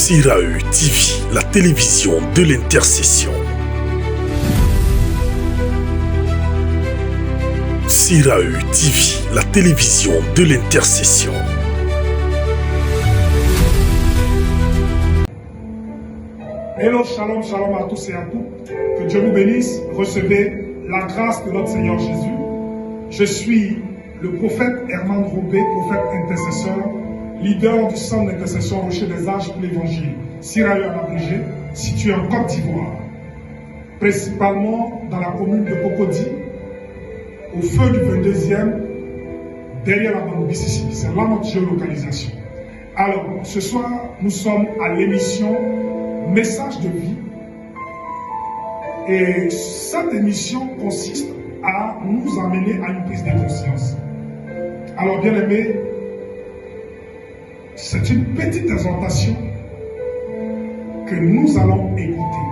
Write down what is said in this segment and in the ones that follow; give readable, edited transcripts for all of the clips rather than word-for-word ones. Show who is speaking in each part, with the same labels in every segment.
Speaker 1: Sirae TV, la télévision de l'intercession. Sirae TV, la télévision de l'intercession.
Speaker 2: Hello, shalom, shalom à tous et à toutes. Que Dieu vous bénisse. Recevez la grâce de notre Seigneur Jésus. Je suis le prophète Herman Robé, prophète intercesseur, leader du centre d'intercession Rocher des Âges pour l'Évangile, Sirae en abrégé, situé en Côte d'Ivoire, principalement dans la commune de Cocody, au feu du 22e, derrière la bande BCC. C'est là notre géolocalisation. Alors, ce soir, nous sommes à l'émission Message de vie. Et cette émission consiste à nous amener à une prise de conscience. Alors, bien aimés, c'est une petite exhortation que nous allons écouter.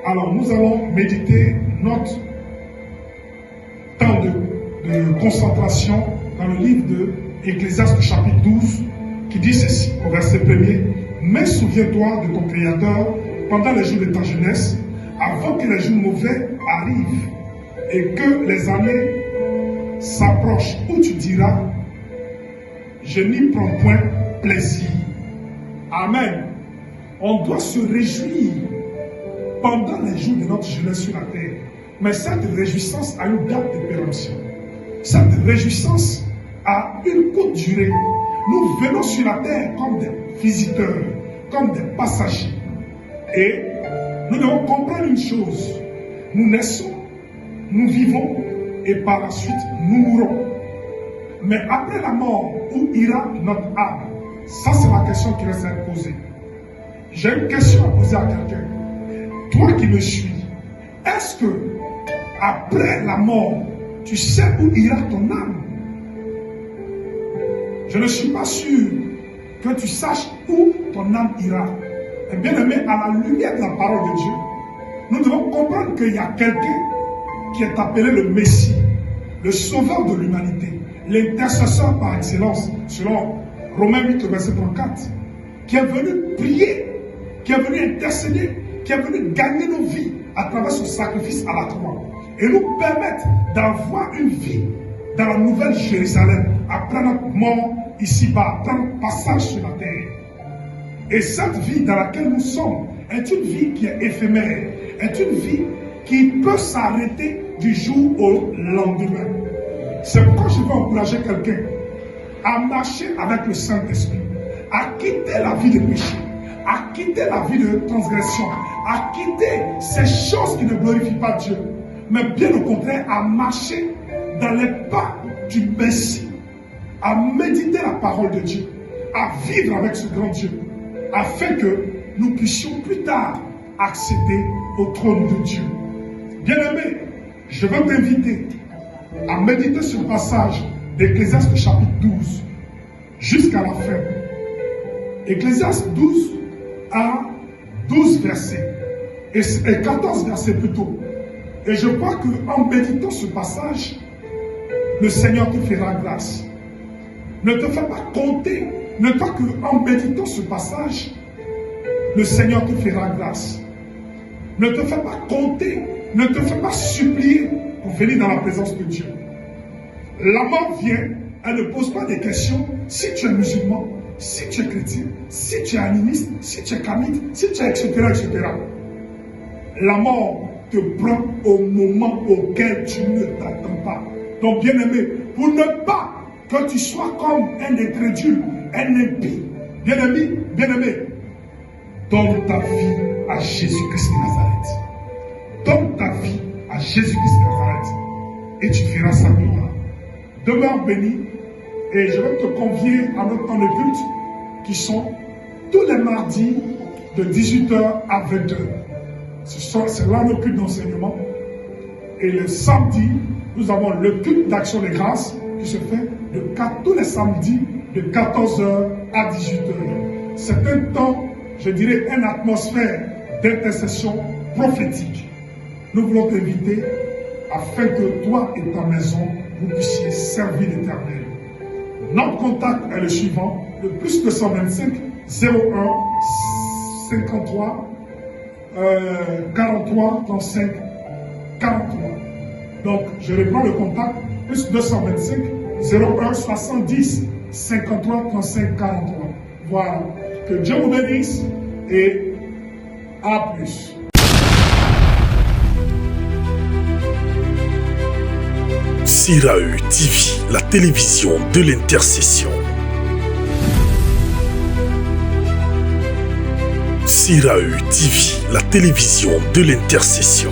Speaker 2: Alors, nous allons méditer notre temps de concentration dans le livre de Ecclésiaste chapitre 12 qui dit ceci au verset 1er. Mais souviens-toi de ton Créateur pendant les jours de ta jeunesse, avant que les jours mauvais arrivent et que les années s'approchent où tu diras, je n'y prends point plaisir. Amen. On doit se réjouir pendant les jours de notre jeunesse sur la terre. Mais cette réjouissance a une date de péremption. Cette réjouissance a une courte durée. Nous venons sur la terre comme des visiteurs, comme des passagers. Et nous devons comprendre une chose. Nous naissons, nous vivons et par la suite nous mourrons. Mais après la mort, où ira notre âme? Ça, c'est la question qui reste à poser. J'ai une question à poser à quelqu'un. Toi qui me suis, est-ce que après la mort, tu sais où ira ton âme? Je ne suis pas sûr que tu saches où ton âme ira. Et bien aimé, à la lumière de la parole de Dieu, nous devons comprendre qu'il y a quelqu'un qui est appelé le Messie, le sauveur de l'humanité, l'intercesseur par excellence, selon Romains 8, verset 34, qui est venu prier, qui est venu intercéder, qui est venu gagner nos vies à travers son sacrifice à la croix et nous permettre d'avoir une vie dans la nouvelle Jérusalem après notre mort ici-bas, après notre passage sur la terre. Et cette vie dans laquelle nous sommes est une vie qui est éphémère, est une vie qui peut s'arrêter du jour au lendemain. C'est pourquoi je veux encourager quelqu'un à marcher avec le Saint-Esprit, à quitter la vie de péché, à quitter la vie de transgression, à quitter ces choses qui ne glorifient pas Dieu, mais bien au contraire à marcher dans les pas du Messie, à méditer la parole de Dieu, à vivre avec ce grand Dieu, afin que nous puissions plus tard accéder au trône de Dieu. Bien-aimé, je veux t'inviter à méditer sur le passage d'Ecclésiaste chapitre 12 jusqu'à la fin. Ecclésiaste 12 a 12 versets et 14 versets plutôt. Et je crois qu'en méditant ce passage, le Seigneur te fera grâce. Ne te fais pas compter, ne pas qu'en méditant ce passage, le Seigneur te fera grâce. Ne te fais pas compter, ne te fais pas supplier pour venir dans la présence de Dieu. La mort vient, elle ne pose pas des questions si tu es musulman, si tu es chrétien, si tu es animiste, si tu es kamite, si tu es etc., etc. La mort te prend au moment auquel tu ne t'attends pas. Donc, bien-aimé, pour ne pas que tu sois comme un incrédule, un impie, bien-aimé, donne ta vie à Jésus-Christ de Nazareth. Donne ta vie à Jésus-Christ de Nazareth et tu feras sa gloire. Demeure béni et je vais te convier à notre temps de culte qui sont tous les mardis de 18h à 20h. C'est là le culte d'enseignement. Et le samedi, nous avons le culte d'action des grâces qui se fait tous les samedis de 14h à 18h. C'est un temps, je dirais, une atmosphère d'intercession prophétique. Nous voulons t'inviter afin que toi et ta maison, vous puissiez servir l'Éternel. Notre contact est le suivant, le plus 225 01 53 43 35 43. Donc, je reprends le contact, plus 225 01 70 53 35 43. Voilà. Que Dieu vous bénisse et à plus.
Speaker 1: Sirae TV, la télévision de l'intercession. Sirae TV, la télévision de l'intercession.